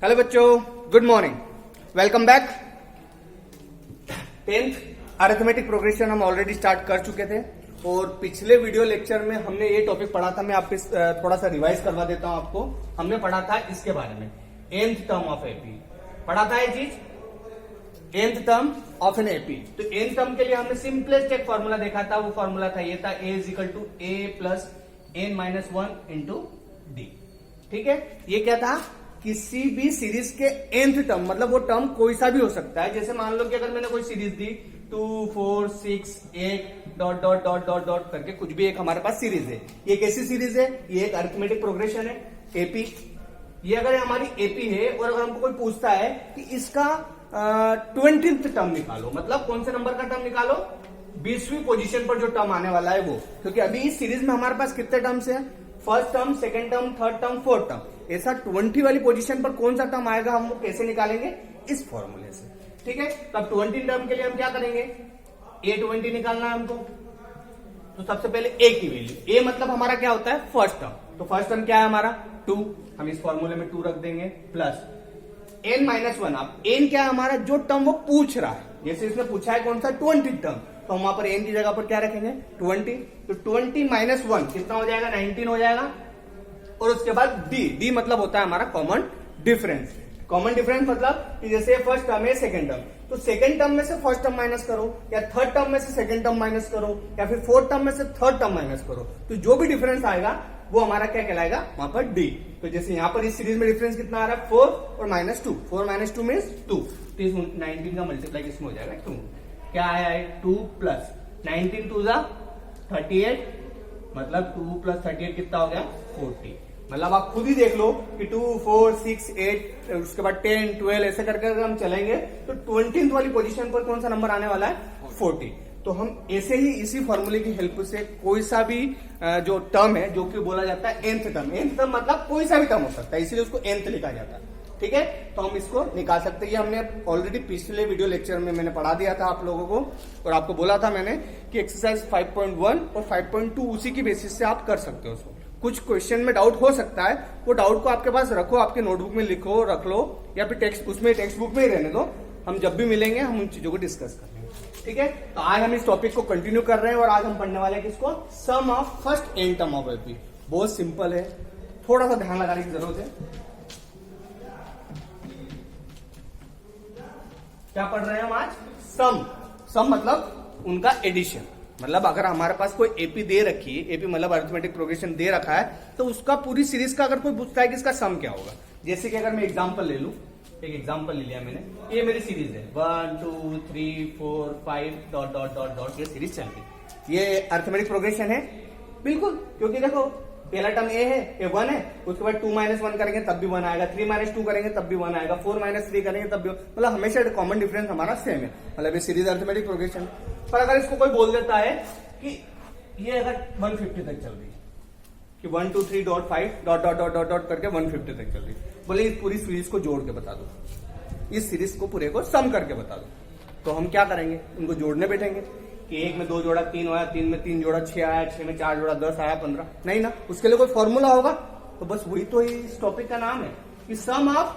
Hello बच्चों, good morning, welcome back. 10th arithmetic progression हम already start कर चुके थे और पिछले वीडियो लेक्चर में हमने ये टॉपिक पढ़ा था। मैं आप थोड़ा सा रिवाइज करवा देता हूं आपको। हमने पढ़ा था इसके बारे में, nth टर्म ऑफ एपी पढ़ा था ये चीज, nth term of an AP. तो nth टर्म के लिए हमने सिंपलेस्ट एक फॉर्मूला देखा था, वो फॉर्मूला था ये था a is equal to a plus n minus 1 into D. ठीक है, ये क्या था, किसी भी सीरीज के nth टर्म, मतलब वो टर्म कोई सा भी हो सकता है। जैसे मान लो कि अगर मैंने कोई सीरीज दी 2 4 6 8 dot dot dot dot dot करके कुछ भी एक हमारे पास सीरीज है। ये कैसी सीरीज है, ये एक अरिथमेटिक प्रोग्रेशन है एपी। ये अगर हमारी एपी है और अगर हमको कोई पूछता है कि इसका 20th टर्म निकालो, मतलब कौन से नंबर का टर्म निकालो, 20वीं पोजीशन पर जो टर्म आने वाला है वो। क्योंकि अभी इस सीरीज में हमारे पास कितने टर्म्स हैं, first term, second term, third term, fourth term. ऐसा 20 वाली पोजीशन पर कौन सा टर्म आएगा हम वो कैसे निकालेंगे, इस फॉर्मूले से। ठीक है, तो अब 20 टर्म के लिए हम क्या करेंगे, a20 निकालना है हमको। तो सबसे पहले a की वैल्यू, a मतलब हमारा क्या होता है, फर्स्ट टर्म। तो फर्स्ट टर्म क्या है हमारा 2, हम इस फॉर्मूले में 2 रख देंगे, प्लस n माइनस 1। अब n क्या है हमारा, जो टर्म वो पूछ रहा है। जैसे इसने पूछा है कौन सा 20 टर्म, तो हम वहां पर n की जगह पर क्या रखेंगे 20। तो 20 माइनस 1 कितना हो जाएगा, 19 हो जाएगा। और उसके बाद d मतलब होता है हमारा कॉमन डिफरेंस। कॉमन डिफरेंस मतलब कि जैसे फर्स्ट टर्म है सेकंड टर्म, तो सेकंड टर्म में से फर्स्ट टर्म माइनस करो, या थर्ड टर्म में से सेकंड टर्म माइनस करो, या फिर फोर्थ टर्म में से थर्ड टर्म माइनस करो। तो जो भी डिफरेंस आएगा वो हमारा क्या कहलाएगा वहां पर d। तो जैसे यहां पर इस सीरीज में डिफरेंस कितना आ रहा है 4 और माइनस 2, 4 माइनस 2 मीन्स 2। तो इस 19 का मल्टीप्लाई इसमें हो जाएगा 2। क्या आया है 2 प्लस 19 2 जा 38, मतलब 2 प्लस 38 कितना हो गया 40। मतलब आप खुद ही देख लो कि 2 4 6 8 उसके बाद 10 12 ऐसे करके अगर हम चलेंगे तो 20th वाली पोजीशन पर कौन सा नंबर आने वाला है 40। तो हम ऐसे ही इसी फॉर्मूले की हेल्प से कोई सा भी जो टर्म है, जो कि बोला जाता है nth टर्म, nth टर्म मतलब कोई सा भी टर्म हो सकता है, इसीलिए उसको nth लिखा जाता है। ठीक है, तो हम इसको निकाल सकते हैं। ये हमने ऑलरेडी पिछले वीडियो लेक्चर में मैंने पढ़ा दिया था आप लोगों को, और आपको बोला था मैंने कि एक्सरसाइज 5.1 और 5.2 उसी की बेसिस से आप कर सकते हो उसको। कुछ क्वेश्चन में डाउट हो सकता है, वो डाउट को आपके पास रखो, आपके नोटबुक में लिखो, रख लो, या फिर टेक्स्ट बुक में ही रहने दो। हम जब भी मिलेंगे हम उन चीजों को डिस्कस करेंगे। ठीक है, तो आज हम इस टॉपिक को कंटिन्यू कर रहे हैं और आज हम पढ़ने वाले हैं किसको, sum of first n term of AP. बहुत सिंपल है, थोड़ा सा ध्यान लगाने की जरूरत है। क्या पढ़ रहे हैं हम आज, सम मतलब उनका एडिशन। मतलब अगर हमारे पास कोई एपी दे रखी है, एपी मतलब अरिथमेटिक प्रोग्रेशन दे रखा है, तो उसका पूरी सीरीज का अगर कोई पूछता है कि इसका सम क्या होगा। जैसे कि अगर मैं एग्जांपल ले लूं, एक एग्जांपल ले लिया मैंने, ये मेरी सीरीज है 1 2 3 4 5 डॉट डॉट डॉट डॉट, ये सीरीज चल रही। ये अरिथमेटिक प्रोग्रेशन है बिल्कुल, क्योंकि देखो पहला टर्म ए है, ए 1 है, उसके बाद 2 माइनस 1 करेंगे तब भी 1 आएगा, 3 माइनस 2 करेंगे तब भी 1 आएगा, 4 माइनस 3 करेंगे तब भी, मतलब हमेशा कॉमन डिफरेंस हमारा सेम है। मतलब ये सीरीज अरिथमेटिक प्रोग्रेशन। पर अगर इसको कोई बोल देता है कि ये अगर 150 तक चल रही है, कि 1 2 3 dot 5 dot dot dot dot dot करके 150 तक चल रही है, बोले इस पूरी सीरीज को जोड़ के बता दो, इस सीरीज को पूरे को सम करके बता दो। तो हम क्या करेंगे, उनको जोड़ने बैठेंगे कि 1 में 2 जोड़ा 3 आया, 3 में 3 जोड़ा 6 आया, 6 में 4 जोड़ा 10 आया, 15 नहीं ना, उसके लिए कोई फॉर्मूला होगा। तो बस वही तो इस टॉपिक का नाम है कि sum of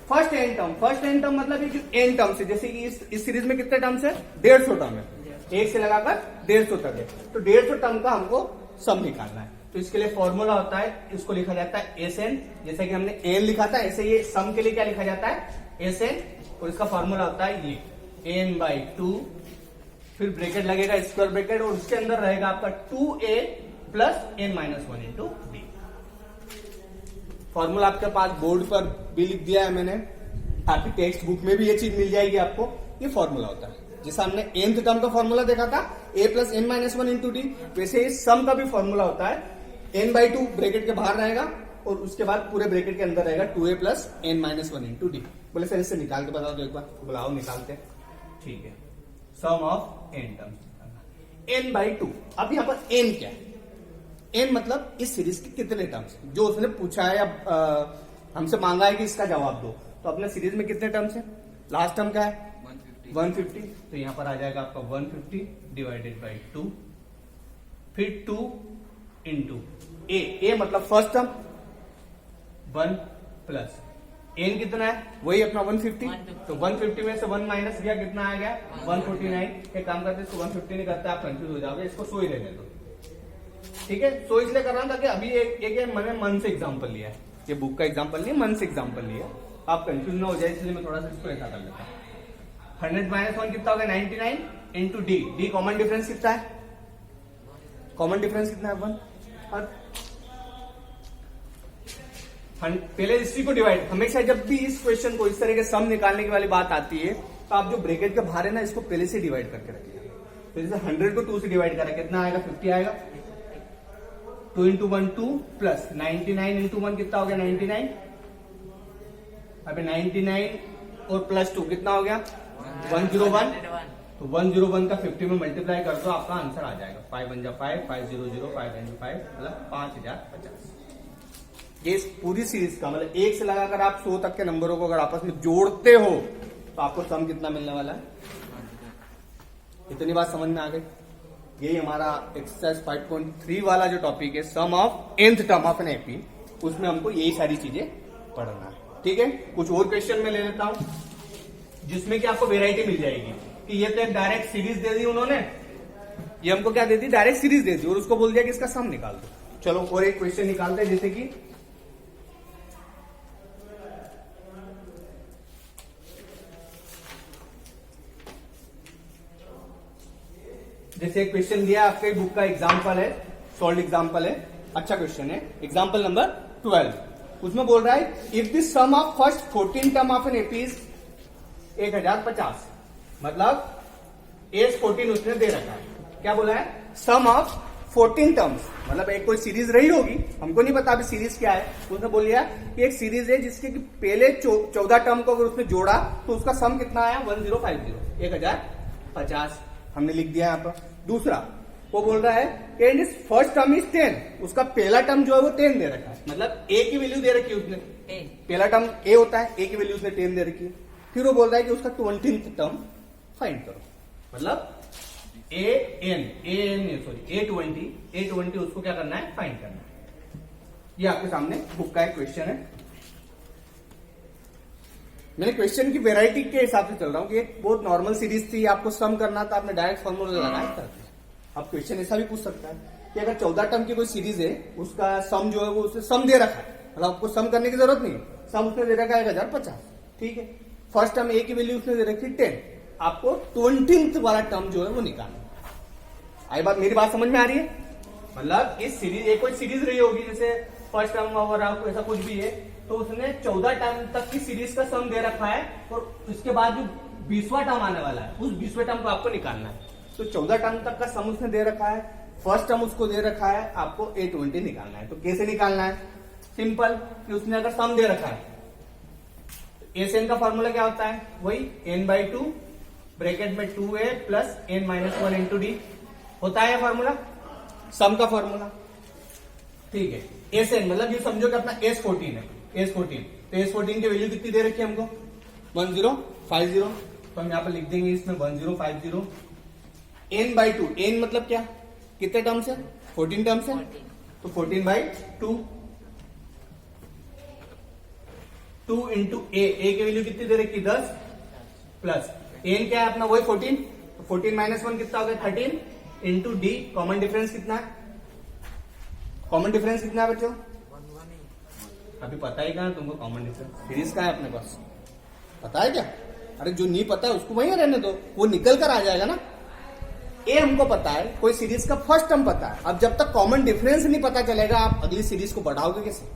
first n term. First n term मतलब ये जो n टर्म्स है, जैसे कि इस सीरीज में कितने टर्म्स है 150 टर्म है, 1 से लगाकर 150 तक है, तो 150 टर्म का हमको सम निकालना है। तो इसके लिए फॉर्मूला होता है, इसको लिखा जाता है Sn। जैसे कि हमने n लिखा था, ऐसे ये सम के लिए क्या लिखा जाता है Sn, और इसका फॉर्मूला होता है ये n/2, फिर ब्रैकेट लगेगा स्क्वायर ब्रैकेट, और उसके अंदर रहेगा आपका 2a plus n minus 1 into D. Formula आपके पास बोर्ड पर भी लिख दिया है मैंने, आपकी टेक्स्ट बुक में भी ये चीज मिल जाएगी आपको। ये फॉर्मूला होता है, जैसे हमने nth टर्म का फॉर्मूला देखा था a plus n minus 1 into D, वैसे इस सम का भी फॉर्मूला होता है n/2 ब्रैकेट के बाहर रहेगा, और उसके बाद पूरे ब्रैकेट के अंदर रहेगा 2a plus n minus 1 into D. बोले सर इससे निकाल के बता दो एक बार, बुलाओ निकालते। ठीक है, sum of n terms n/2। अब यहां पर n क्या है, n मतलब इस सीरीज के कितने टर्म्स, जो उसने पूछा है या हमसे मांगा है कि इसका जवाब दो। तो अपने सीरीज में कितने टर्म्स है, लास्ट टर्म क्या है 150, तो यहां पर आ जाएगा आपका 150 डिवाइडेड बाई 2, फिर 2 इंटू ए मतलब फर्स्ट टर्म 1 प्लस एन कितना है, वही अपना 150, तो 150 में से 1 माइनस किया, कितना आ गया 149। एक काम करते हैं, इसको 150 नहीं करते, आप कंफ्यूज हो जाओगे, इसको 100 ही लेने दो, ठीक है। 100 इसलिए कर रहा हूं ताकि अभी एक मैंने मन से एग्जाम्पल लिया है, ये बुक का एग्जाम्पल नहीं, मन से एग्जाम्पल लिया, आप कंफ्यूज ना हो जाए, इसलिए मैं थोड़ा सा इसको ऐसा कर लेता हूँ। 100 माइनस 1 कितना होगा 99 into D, D common difference कितना है, कॉमन डिफरेंस कितना है 1, और पहले इसी को डिवाइड, हमेशा जब भी इस क्वेश्चन को इस तरह के सम निकालने की वाली बात आती है तो आप जो ब्रैकेट के बाहर है ना, इसको पहले से डिवाइड करके रखिए। तो जैसे 100 को 2 से डिवाइड करा, कितना आएगा 50 आएगा, 2 इंटू 1 2 प्लस 99 इंटू 1 कितना हो गया 99, अभी 99 और प्लस 2 कितना हो गया 101, तो 101 का 50 में मल्टीप्लाई कर दो, आपका आंसर आ जाएगा 5 1 5 500 5 5 मतलब 5050। ये पूरी सीरीज का मतलब 1 से लगाकर आप 100 तक के नंबरों को अगर आपस में जोड़ते हो तो आपको सम कितना मिलने वाला है। इतनी बात समझ में आ गई। यही हमारा एक्सरसाइज 5.3 वाला जो टॉपिक है, sum of nth term of N AP, उसमें हमको यही सारी चीजें पढ़ना है, ठीक है। कुछ और क्वेश्चन में ले लेता हूं जिसमें कि आपको वेराइटी मिल जाएगी कि ये तो एक डायरेक्ट सीरीज दे दी उन्होंने, ये हमको क्या दे दी, डायरेक्ट सीरीज दे दी और उसको बोल दिया कि इसका सम निकाल दो। चलो और एक क्वेश्चन निकालते हैं, जैसे कि एक क्वेश्चन दिया आपके बुक का एग्जाम्पल है, सॉल्व एग्जाम्पल है, अच्छा क्वेश्चन है, एग्जाम्पल नंबर 12। उसमें बोल रहा है if the sum of first 14 term of N AP is 1050, मतलब एज 14 उसने दे रखा है। क्या बोला है, सम ऑफ 14 टर्म्स, मतलब एक कोई सीरीज रही होगी, हमको नहीं पता अभी सीरीज क्या है। उसने बोल दिया कि एक सीरीज है जिसके पहले 14 टर्म को अगर उसने जोड़ा तो उसका सम कितना आया 1050, 1050 हमने लिख दिया यहाँ पर। दूसरा वो बोल रहा है कि फर्स्ट टर्म इज 10, उसका पहला टर्म जो है वो 10 दे रखा है, मतलब ए की वैल्यू दे रखी है उसने, पहला टर्म ए होता है, ए की वैल्यू उसने 10 दे रखी है। फिर वो बोल रहा है कि उसका 20th टर्म फाइंड करो, मतलब A20 उसको क्या करना है, फाइंड करना है। ये आपके सामने बुक का एक क्वेश्चन है। मैंने क्वेश्चन की वैरायटी के हिसाब से चल रहा हूं कि एक बहुत नॉर्मल सीरीज थी, आपको सम करना था, आपने डायरेक्ट फॉर्मूला लगाया था। अब क्वेश्चन ऐसा भी पूछ सकता है कि अगर 14 टर्म की कोई सीरीज है, उसका सम जो है वो उसने सम दे रखा है, मतलब आपको सम करने की जरूरत नहीं, सम उसने दे रखा है 1050, ठीक है। फर्स्ट टर्म ए की वैल्यू उसने दे रखी 10, आपको 20th वाला टर्म जो है वो निकालना। आई बात, मेरी बात समझ में आ रही है? मतलब इस सीरीज, एक कोई सीरीज रही होगी जैसे फर्स्ट टर्म वगैरह ऐसा कुछ भी है, तो उसने 14 टर्म तक की सीरीज का सम दे रखा है और उसके बाद जो 20वां टर्म आने वाला है उस 20वें टर्म को आपको निकालना है। तो 14 टर्म तक का सम उसने दे रखा है, फर्स्ट टर्म उसको दे रखा है, आपको A20 निकालना है। तो कैसे निकालना है, सिंपल, कि उसने अगर सम दे रखा है, ए से एन का फॉर्मूला क्या होता है, वही n/2 ब्रैकेट में 2a plus n-1 into D होता है फॉर्मूला, सम का फॉर्मूला, ठीक है। ए से एन मतलब ये समझो कि अपना S14 है, S14, तो S14 की वैल्यू कितनी दे रखी है हमको 1050, तो हम यहाँ पर लिख देंगे इसमें 1050, n/2, n मतलब क्या, कितने टर्म्स है, 14 टर्म्स है, तो 14/2, 2 इंटू ए की वैल्यू कितनी दे रखी 10 प्लस n क्या है अपना वही 14, तो 14-1 कितना हो गया 13 इंटू डी, कॉमन डिफरेंस कितना है, कॉमन डिफरेंस कितना है बच्चों, अभी पता ही कहाँ तुमको कॉमन डिफरेंस, सीरीज का है अपने पास, पता है क्या? अरे जो नहीं पता है उसको वहीं रहने दो, वो निकल कर आ जाएगा ना। ए हमको पता है, कोई सीरीज का फर्स्ट टर्म पता है, अब जब तक कॉमन डिफरेंस नहीं पता चलेगा आप अगली सीरीज को बढ़ाओगे कैसे?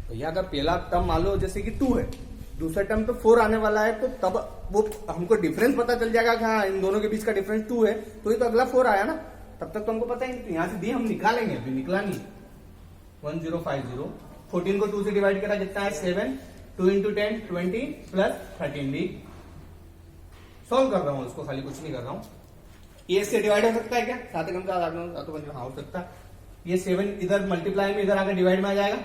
भैया अगर पहला टर्म मान लो जैसे कि 2 है, दूसरा टर्म तो 4 आने वाला है, तो तब वो हमको डिफरेंस पता चल जाएगा कि हाँ इन दोनों के बीच का डिफरेंस 2 है, तो ये तो अगला 4 आया ना, तब तक तो हमको पता ही नहीं, यहां से दी हम निकालेंगे, अभी निकला नहीं। 1050, 14 को 2 से डिवाइड करा कितना है 7, 2 इंटू 10 20 प्लस 13 डी, सॉल्व कर रहा हूं उसको, खाली कुछ नहीं कर रहा हूं। ये से डिवाइड हो सकता है क्या, 7 कम का हाँ हो सकता है। ये 7 इधर मल्टीप्लाई में इधर आकर डिवाइड में आ जाएगा,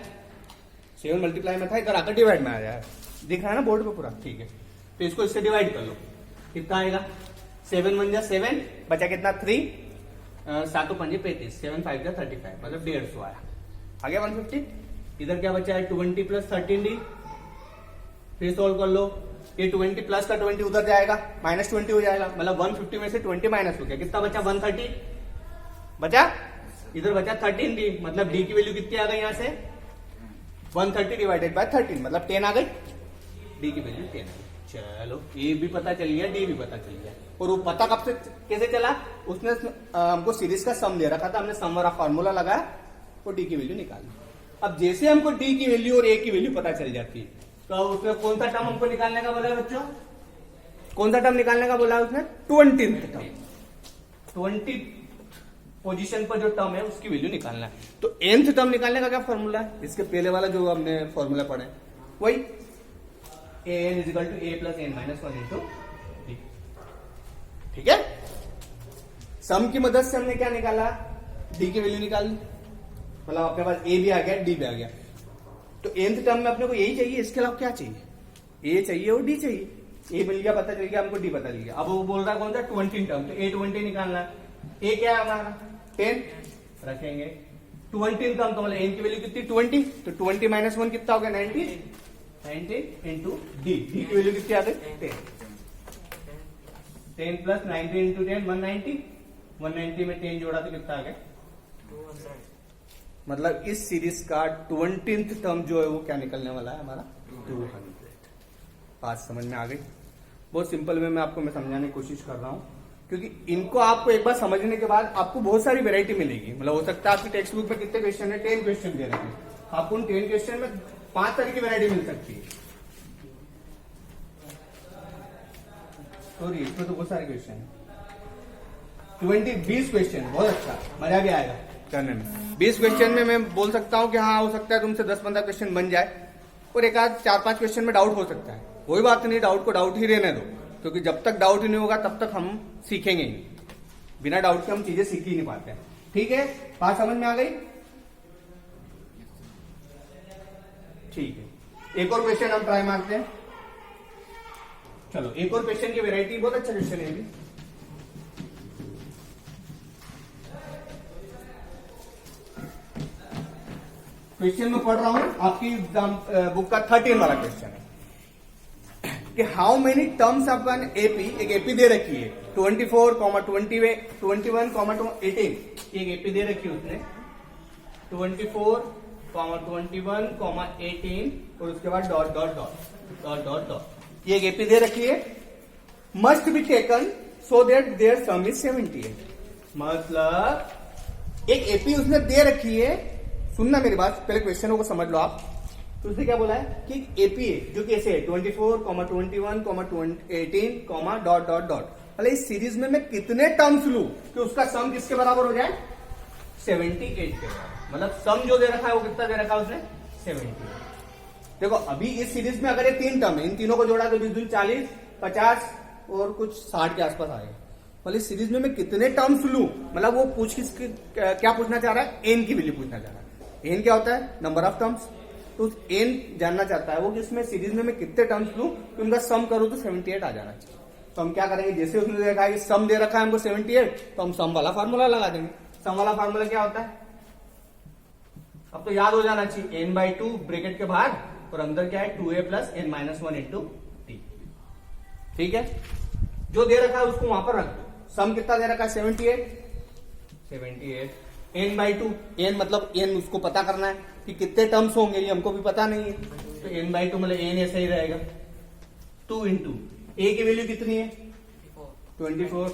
7 मल्टीप्लाई में था, इधर आकर डिवाइड में आ जाएगा, दिख रहा है ना बोर्ड पे पूरा, ठीक है। तो इसको इससे डिवाइड कर लो, कितना आएगा 7 1 जा 7, बचा कितना 3, 7 5 35, 7 5 जा 35, मतलब 150 आया, आ गया 150। इधर क्या बचा है 20 प्लस 13 डी, फिर सोल्व कर लो, ये 20 प्लस का 20 उधर जाएगा, -20 हो जाएगा, मतलब 150 में से 20 माइनस हो गया, कितना बचा 130 बचा, इधर बचा 13 डी, मतलब डी की वैल्यू कितनी आ गई यहाँ से 130 डिवाइडेड बाय 13, मतलब 10 आ गई, डी की वैल्यू 10 आ गई। चलो ए भी पता चल गया, डी भी पता चल गया। और वो पता कब से कैसे चला, उसने हमको सीरीज का सम दे रखा था, हमने सम वाला फार्मूला लगाया और डी की वैल्यू निकाली। अब जैसे हमको डी की वैल्यू और ए की वैल्यू पता चल जाती है, तो उसमें कौन सा टर्म हमको निकालने का बोला है बच्चों, कौन सा टर्म निकालने का बोला है उसने, 20th टर्म, 20 पोजीशन पर जो टर्म है उसकी वैल्यू निकालना है। तो nth टर्म निकालने का क्या फॉर्मूला है, इसके पहले वाला जो हमने फॉर्मूला पढ़े वही, an is equal to a plus n minus 1 into D. ठीक है, सम की मदद से हमने क्या निकाला, डी की वैल्यू निकाल ली, मतलब अपने पास a भी आ गया, d भी आ गया। तो nth टर्म में अपने को यही चाहिए, इसके अलावा क्या चाहिए, a चाहिए और d चाहिए। a मिल गया, पता चल गया हमको, d पता चल गया। अब वो बोल रहा है कौन सा 20 टर्म, तो a20 निकालना है। a क्या है हमारा 10 रखेंगे, 20 टर्म तो मतलब n की वैल्यू कितनी 20, तो 20 माइनस 1 कितना हो गया 90 इंटू डी, डी की वैल्यू कितनी आ गई 10 प्लस 90 इंटू 10 190 में 10 जोड़ा तो कितना आ गया 200। मतलब इस सीरीज का 20th टर्म जो है वो क्या निकलने वाला है हमारा 200। बात समझ में आ गई, बहुत सिंपल वे में आपको मैं समझाने की कोशिश कर रहा हूं, क्योंकि इनको आपको एक बार समझने के बाद आपको बहुत सारी वैरायटी मिलेगी। मतलब हो सकता है आपकी टेक्स्ट बुक में कितने क्वेश्चन है, 10 क्वेश्चन दे रहे हैं, आपको उन 10 क्वेश्चन में 5 तरह की वैरायटी मिल सकती है। सॉरी, इसमें तो बहुत सारे क्वेश्चन है, 20 क्वेश्चन, बहुत अच्छा, मजा भी आएगा करने में। 20 क्वेश्चन में मैं बोल सकता हूँ कि हाँ हो सकता है तुमसे 10-15 क्वेश्चन बन जाए, और एक आध 4-5 क्वेश्चन में डाउट हो सकता है, कोई बात नहीं, डाउट को डाउट ही रहने दो, क्योंकि जब तक डाउट ही नहीं होगा तब तक हम सीखेंगे नहीं, बिना डाउट के हम चीजें सीख ही नहीं पाते हैं। ठीक है, बात समझ में आ गई, ठीक है। एक और क्वेश्चन हम ट्राई मारते हैं, चलो एक और क्वेश्चन की वैरायटी, बहुत अच्छा क्वेश्चन है ये भी। क्वेश्चन में पढ़ रहा हूं, आपकी एग्जाम बुक का 13 वाला क्वेश्चन है कि how many terms of an AP, एक एपी दे रखी है 24, 20, 21, 18, एक एपी दे रखी है उसने 24, 21, 18 और उसके बाद dot dot dot dot dot dot, ये एक एपी दे रखी है, must be taken so that their sum is 78। मतलब एक एपी उसने दे रखी है, सुनना मेरी बात, पहले क्वेश्चनों को समझ लो आप। तो उसने क्या बोला है कि एपी है जो कैसे है 24, 21, 18, डॉट डॉट डॉट, मतलब इस सीरीज में मैं कितने टर्म्स लूं कि उसका सम किसके बराबर हो जाए 78 के बराबर। मतलब सम जो दे रखा है वो कितना दे रखा है उसने 78। देखो अभी इस सीरीज में अगर ये 3 टर्म है, इन तीनों को जोड़ा तो 20, 40, 50 और कुछ 60 के आसपास आएगा। मतलब इस सीरीज में मैं कितने टर्म्स लूं, मतलब वो क्या पूछना चाह रहा है, एन की वैल्यू पूछना चाह रहा है। एन क्या होता है, नंबर ऑफ टर्म्स, तो एन जानना चाहता है वो कि इसमें सीरीज में मैं कितने टर्म्स लूं कि उनका सम करूं तो 78 आ जाना चाहिए। तो हम क्या करेंगे, जैसे उसने देखा है कि सम दे रखा है हमको 78, तो हम सम वाला फार्मूला लगा देंगे। सम वाला फार्मूला क्या होता है, अब तो याद हो जाना चाहिए, n/2 ब्रैकेट के बाहर और अंदर क्या है 2a plus n minus 1 into T. ठीक है, जो दे रखा है उसको वहां पर रख दो। सम कितना दे रखा है 78, n/2, n मतलब n उसको पता करना है कि कितने टर्म्स होंगे, ये हमको भी पता नहीं है, तो n/2 मतलब n ऐसा ही रहेगा। 2 इंटू a की वैल्यू कितनी है 24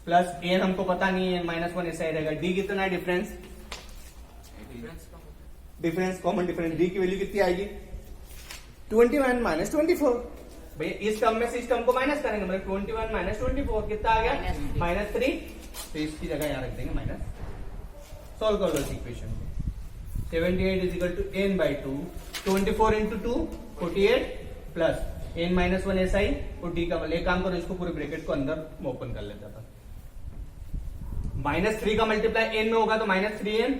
प्लस n हमको पता नहीं है, n माइनस 1 ऐसा ही रहेगा। d कितना है, डिफरेंस कॉमन डिफरेंस, d की वैल्यू कितनी आएगी 21 माइनस 24। भैया इस टर्म में से इस टर्म को माइनस करेंगे, मतलब 21 माइनस 24 कितना आ गया -3, तो इसकी जगह यहां रख देंगे माइनस। सॉल्व कर लो इस इक्वेशन को, 78 is equal to n/2, 24 into 2 48 plus n minus 1 ऐसा ही, और d का मतलब एक काम करो, इसको पूरे ब्रैकेट को अंदर ओपन कर लेता था। -3 का मल्टीप्लाई n में होगा तो -3n,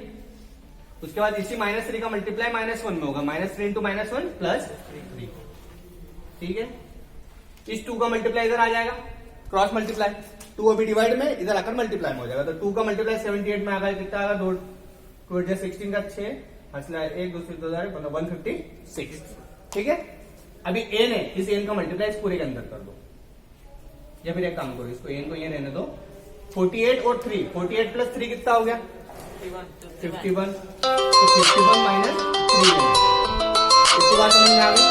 उसके बाद इसी -3 का मल्टीप्लाई -1 में होगा, -3 इंटू -1 प्लस 3। ठीक है, इस 2 का मल्टीप्लाई इधर आ जाएगा, क्रॉस मल्टीप्लाई, 2 अभी डिवाइड में इधर आकर मल्टीप्लाई में हो जाएगा, तो 2 का मल्टीप्लाई 78 में आ गया, कितना आएगा 2 16 का 6 हंसना 1 2 3 2 मतलब 156। ठीक है, अभी एन है, इस एन का मल्टीप्लाई इस पूरे के अंदर कर दो, या फिर एक काम करो, इसको एन को ये रहने दो। 48 और 3, 48 प्लस 3 कितना हो गया 51, तो 51 माइनस 3 इसके बाद समझ में आ गई।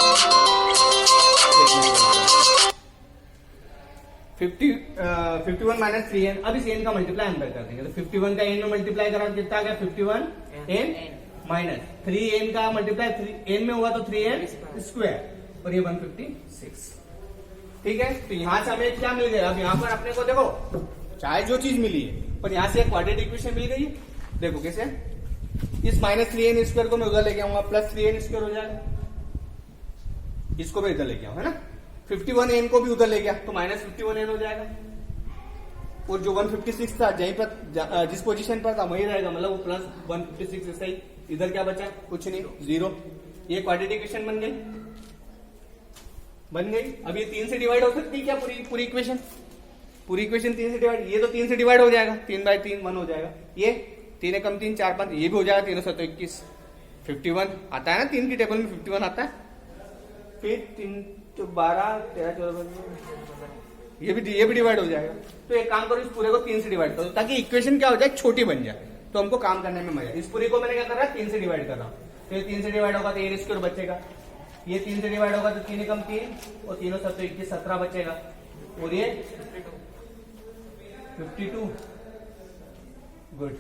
51 माइनस 3n, अब इस n का मल्टीप्लाई अंदर कर देंगे, तो 51 का n में मल्टीप्लाई करा कितना आ गया 51n माइनस 3n का मल्टीप्लाई 3n में हुआ तो 3n स्क्वायर, और ये 156। ठीक है, तो यहां से हमें क्या मिल गया, अब यहां पर अपने को देखो चाहे जो चीज मिली है, पर यहां से एक क्वाड्रेटिक इक्वेशन मिल गई है। देखो कैसे, इस माइनस 3n स्क्वायर को मैं उधर लेके आऊंगा, प्लस 3n स्क्वायर हो जाएगा, इसको मैं इधर लेके आऊं, है ना। 51n को भी उधर ले गया तो माइनस 51n हो जाएगा, और जो 156 था जहीं पर जिस पोजीशन पर था वही रहेगा, मतलब वो प्लस 156 ऐसा ही। इधर क्या बचा, कुछ नहीं, 0। ये क्वाड्रेटिक इक्वेशन बन गई। अब ये 3 से डिवाइड हो सकती है क्या पूरी इक्वेशन? पूरी इक्वेशन 3 से डिवाइड, ये तो 3 से डिवाइड हो जाएगा, 3/3 1 हो जाएगा। ये 3 कम 3 4 5, ये भी हो जाएगा, 3 7 21 51 आता है ना, 3 की टेबल में 51 आता है। फिर 3 तो 12 13 14 ये भी डिवाइड हो जाएगा। तो एक काम करो, इस पूरे को 3 से डिवाइड करो ताकि इक्वेशन क्या हो जाए, छोटी बन जाए, तो हमको काम करने में मजा। इस पूरे को मैंने क्या कर रहा है 3 से डिवाइड कर रहा हूं, फिर 3 से डिवाइड होगा तो a स्क्वायर बचेगा, ये 3 से डिवाइड होगा तो 3 कम 3 और 3 7 21 17 बचेगा, और ये 52 गुड,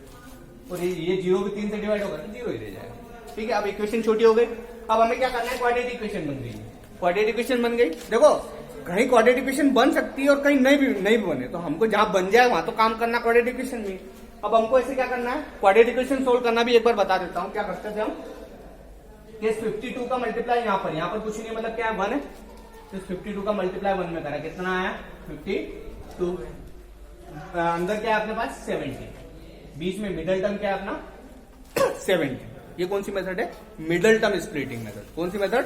और ये 0 भी 3 से डिवाइड होगा तो 0 ही रह जाएगा। ठीक है, अब इक्वेशन छोटी हो गई। अब हमें क्या करना है, क्वाड्रेटिक इक्वेशन बन गई, क्वाड्रेटिक इक्वेशन बन गई। देखो कहीं क्वाड्रेटिक इक्वेशन बन सकती है और कहीं नहीं भी बने, तो हमको जहां बन जाए वहां तो काम करना क्वाड्रेटिक इक्वेशन में। अब हमको ऐसे क्या करना है, क्वाड्रेटिक इक्वेशन सोल्व करना भी एक बार बता देता हूं। क्या करते थे हम, इस 52 का मल्टीप्लाई यहाँ पर कुछ नहीं, मतलब क्या है 1 है, तो इस 52 का मल्टीप्लाई 1 में करा, कितना आया 52, अंदर क्या है अपने पास 70, बीच में मिडल टर्म क्या है अपना 70। ये कौन सी मेथड है, मिडल टर्म स्प्लिटिंग मेथड। कौन सी मेथड,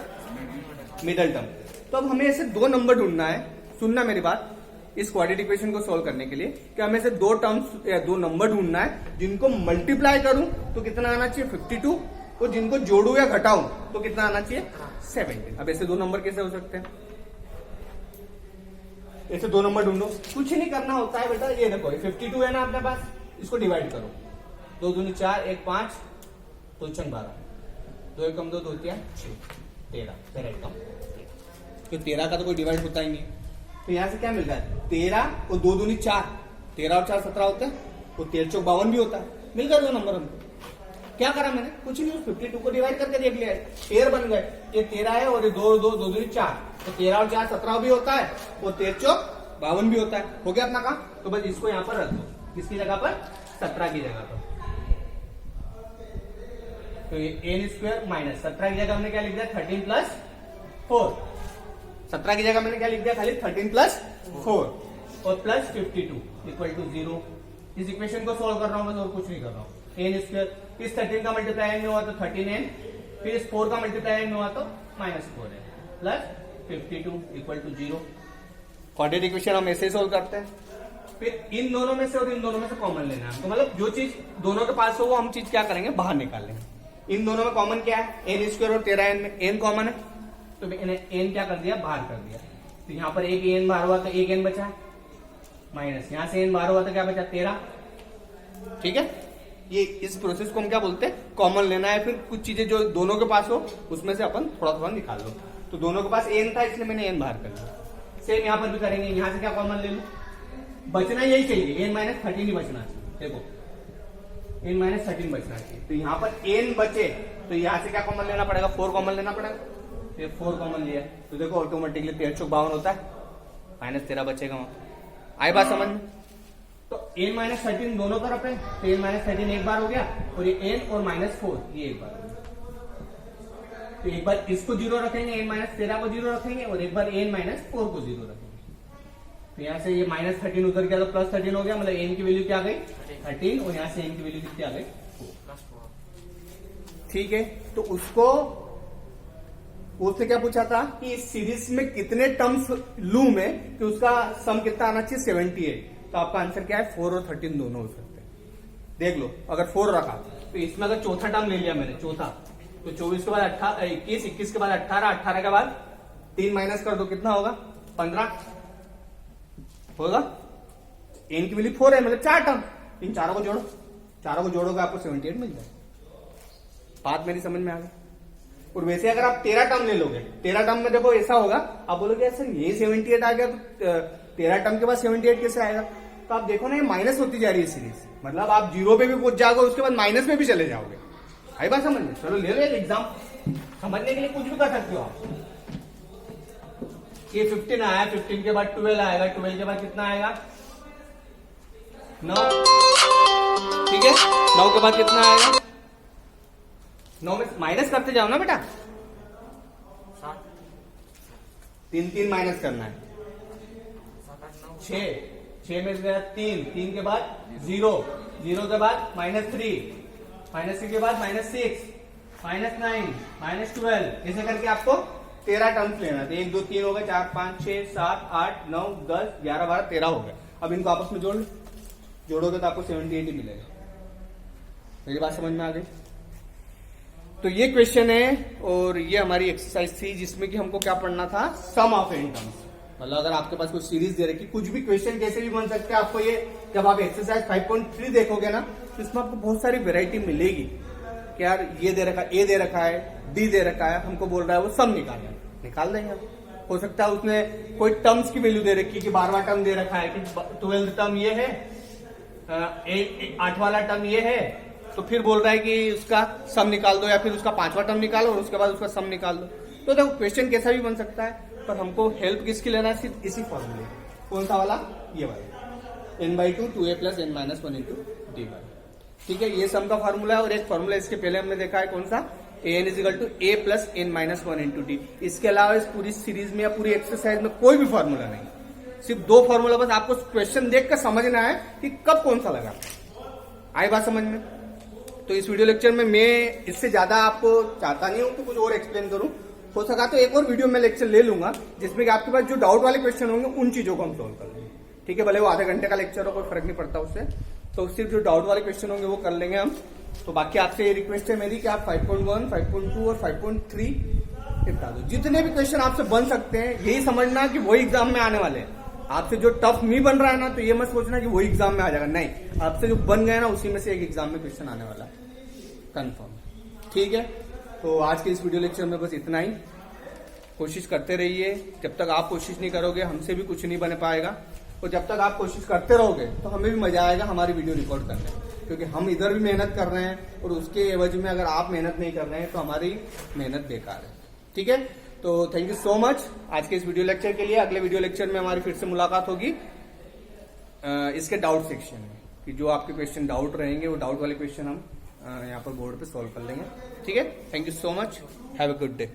मिडल टर्म। तो अब हमें ऐसे 2 नंबर ढूंढना है, सुनना मेरी बात, इस क्वाड्रेटिक इक्वेशन को सोल्व करने के लिए कि हमें से 2 टर्म्स या 2 नंबर ढूंढना है जिनको मल्टीप्लाई करूं तो कितना आना चाहिए 52, और जिनको जोड़ू या घटाऊं तो कितना आना चाहिए 70। अब ऐसे 2 नंबर कैसे हो सकते हैं, ऐसे 2 नंबर ढूंढो, कुछ नहीं करना होता है बेटा। ये देखो 52 है ना अपने पास, इसको डिवाइड करो, 2 दूनी 4 1 5 2 6 12, 2 1 कम 2 2 3 6 13, 13 कम, तो 13 का तो कोई डिवाइड होता ही नहीं। तो यहां से क्या मिल रहा है 13 और 2 दूनी 4, 13 और 4 17 होते हैं, और 13 चौक 52 भी होता है, मिल गए 2 नंबर हमको। क्या करा मैंने, कुछ नहीं, 52 को डिवाइड करके देख लिया, पेयर बन गए, ये 13 है और ये 2 दूनी 4, तो 13 और 4 17 भी होता है, और 13 चौक 52 भी होता है, हो गया अपना काम। तो बस इसको यहाँ पर रख दो, किसकी जगह पर 17 की जगह पर। तो ये n स्क्वायर माइनस 17 की जगह हमने क्या लिख दिया 13 प्लस 4, 17 की जगह मैंने क्या लिख दिया खाली 13 प्लस 4, और प्लस 52 इक्वल टू 0। इस इक्वेशन को सोल्व कर रहा हूं बस, और कुछ नहीं कर रहा हूं। n स्क्वायर, इस 13 का मल्टीप्लाई n में हुआ तो 13n, फिर इस 4 का मल्टीप्लाई n में हुआ तो -4n plus 52 equal to 0। Quadratic equation हम ऐसे सोल्व करते हैं। फिर इन दोनों में से और इन दोनों में से कॉमन लेना है, तो मतलब जो चीज दोनों के पास हो वो हम चीज क्या करेंगे, बाहर निकाल लेंगे। इन दोनों में कॉमन क्या है, n स्क्वायर और 13n में n कॉमन है, तो मैंने n क्या कर दिया, बाहर कर दिया। तो यहाँ पर एक n बाहर हुआ तो एक n बचा, माइनस यहाँ से n बाहर हुआ तो क्या बचा 13। ठीक है, ये इस प्रोसेस को हम क्या बोलते हैं, कॉमन लेना है। फिर कुछ चीजें जो दोनों के पास हो उसमें से अपन थोड़ा थोड़ा निकाल लो। तो दोनों के पास n था इसलिए मैंने n बाहर कर लिया। सेम यहाँ पर भी करेंगे, यहाँ से क्या कॉमन ले लो, बचना यही चाहिए, n माइनस 13 ही बचना चाहिए। देखो n माइनस 13 बचना चाहिए, तो यहाँ पर n बचे तो यहाँ से क्या कॉमन लेना पड़ेगा, 4 कॉमन लेना पड़ेगा। ये 4 कॉमन लिया तो देखो ऑटोमेटिकली 13 चौक 52 होता है, -13 बचेगा वहां। आई बात समझ में। तो n माइनस 13 दोनों तरफ है, तो n माइनस 13 एक बार हो गया, और ये n और -4 ये एक बार हो गया। तो एक बार इसको 0 रखेंगे, n माइनस 13 को 0 रखेंगे, और एक बार n माइनस 4 को 0 रखेंगे। तो यहाँ से ये -13 उधर गया तो +13 हो गया, मतलब n की वैल्यू क्या आ गई 13, और यहाँ से n की वैल्यू कितनी आ गई 4। ठीक है, तो उससे क्या पूछा था कि इस सीरीज में कितने टर्म्स लू में कि उसका सम कितना आना चाहिए 78। तो आपका आंसर क्या है 4 और 13 दोनों हो सकते हैं। देख लो, अगर 4 रखा तो इसमें अगर चौथा टर्म ले लिया मैंने, चौथा, तो 24 के बाद 21, 21 के बाद 18, 18 के बाद 3 माइनस कर दो कितना होगा 15 होगा। n की वैल्यू 4 है मतलब 4 टर्म, इन चारों को जोड़ोगे आपको 78 मिल जाएगा। बात मेरी समझ में आ गई। और वैसे अगर आप 13 टर्म ले लोगे, 13 टर्म में देखो ऐसा होगा, आप बोलोगे सर ये 78 आ गया तो 13 टर्म के बाद 78 कैसे आएगा? तो आप देखो ना ये माइनस होती जा रही है सीरीज, मतलब आप 0 पे भी पहुंच जाओगे उसके बाद माइनस में भी चले जाओगे। आई बात समझ में? चलो ले लो एक एग्जाम, समझने के लिए कुछ भी कर सकते हो आप। ये 15 आया, 15 के बाद 12 आएगा, 12 के बाद कितना आएगा 9, ठीक है 9 के बाद कितना आएगा 9 में माइनस करते जाओ ना बेटा, 3 माइनस करना है 6 में गया 3 के बाद 0 के बाद -3 के बाद -6 -9 -12 ऐसे करके आपको 13 टर्म्स लेना है। 1 2 3 हो गए, 4 5 6 7 8 9 10 11 12 13 हो गए। अब इनको आपस में जोड़ोगे तो आपको 78 ही मिलेगा। मेरी बात समझ में आ गई? तो ये क्वेश्चन है और ये हमारी एक्सरसाइज थी जिसमें कि हमको क्या पढ़ना था, सम ऑफ n टर्म्स। मतलब अगर आपके पास कोई सीरीज दे रखी, कुछ भी क्वेश्चन कैसे भी बन सकते हैं, आपको ये जब आप एक्सरसाइज 5.3 देखोगे ना तो इसमें आपको बहुत सारी वेराइटी मिलेगी कि यार ये दे रखा है, ए दे रखा है, डी दे रखा है, हमको बोल रहा है वो सम निकाल देंगे हम। हो सकता है उसने कोई टर्म्स की वैल्यू दे रखी है कि 12वां टर्म दे रखा है कि 12th टर्म ये है, 8 वाला टर्म ये है, तो फिर बोल रहा है कि उसका सम निकाल दो या फिर उसका 5वां टर्म निकालो और उसके बाद उसका सम निकाल दो। तो देखो क्वेश्चन कैसा भी बन सकता है, पर हमको हेल्प किसकी लेना है, सिर्फ इसी फॉर्मूले। कौन सा वाला? ये वाला n/2 2a + n - 1 × dy। ठीक है, ये सम का फॉर्मूला है। और एक फॉर्मूला इसके पहले हमने देखा है, कौन सा? an = a + n - 1 × d। इसके अलावा इस पूरी सीरीज में या पूरी एक्सरसाइज में कोई भी फॉर्मूला नहीं, सिर्फ 2 फॉर्मूला। बस आपको क्वेश्चन देख कर समझना है कि कब कौन सा लगा। आई बात समझ में? तो इस वीडियो लेक्चर में मैं इससे ज्यादा आपको चाहता नहीं हूं कि कुछ और एक्सप्लेन करूं। हो सका तो एक और वीडियो में लेक्चर ले लूंगा जिसमें कि आपके पास जो डाउट वाले क्वेश्चन होंगे उन चीजों को हम सोल्व कर लेंगे। ठीक है, भले वो आधे घंटे का लेक्चर हो, कोई फर्क नहीं पड़ता उससे। तो सिर्फ जो डाउट वाले क्वेश्चन होंगे वो कर लेंगे हम। तो बाकी आपसे ये रिक्वेस्ट है मेरी कि आप 5.1, 5.2 और 5.3 निपटा दो। जितने भी क्वेश्चन आपसे बन सकते हैं यही समझना कि वही एग्जाम में आने वाले हैं। आपसे जो टफ नहीं बन रहा है ना, तो ये मत सोचना कि वही एग्जाम में आ जाएगा। नहीं, आपसे जो बन गया ना उसी में से एक एग्जाम में क्वेश्चन आने वाला है, कंफर्म। ठीक है, तो आज के इस वीडियो लेक्चर में बस इतना ही। कोशिश करते रहिए, जब तक आप कोशिश नहीं करोगे हमसे भी कुछ नहीं बन पाएगा। और जब तक आप कोशिश करते रहोगे तो हमें भी मजा आएगा हमारी वीडियो रिकॉर्ड करने में, क्योंकि हम इधर भी मेहनत कर रहे हैं और उसके एवज में अगर आप मेहनत नहीं कर रहे हैं तो हमारी मेहनत बेकार है। ठीक है, तो थैंक यू सो मच आज के इस वीडियो लेक्चर के लिए। अगले वीडियो लेक्चर में हमारी फिर से मुलाकात होगी इसके डाउट सेक्शन में, कि जो आपके क्वेश्चन डाउट रहेंगे वो डाउट वाले क्वेश्चन हम यहाँ पर बोर्ड पे सॉल्व कर लेंगे। ठीक है, thank you so much, have a good day.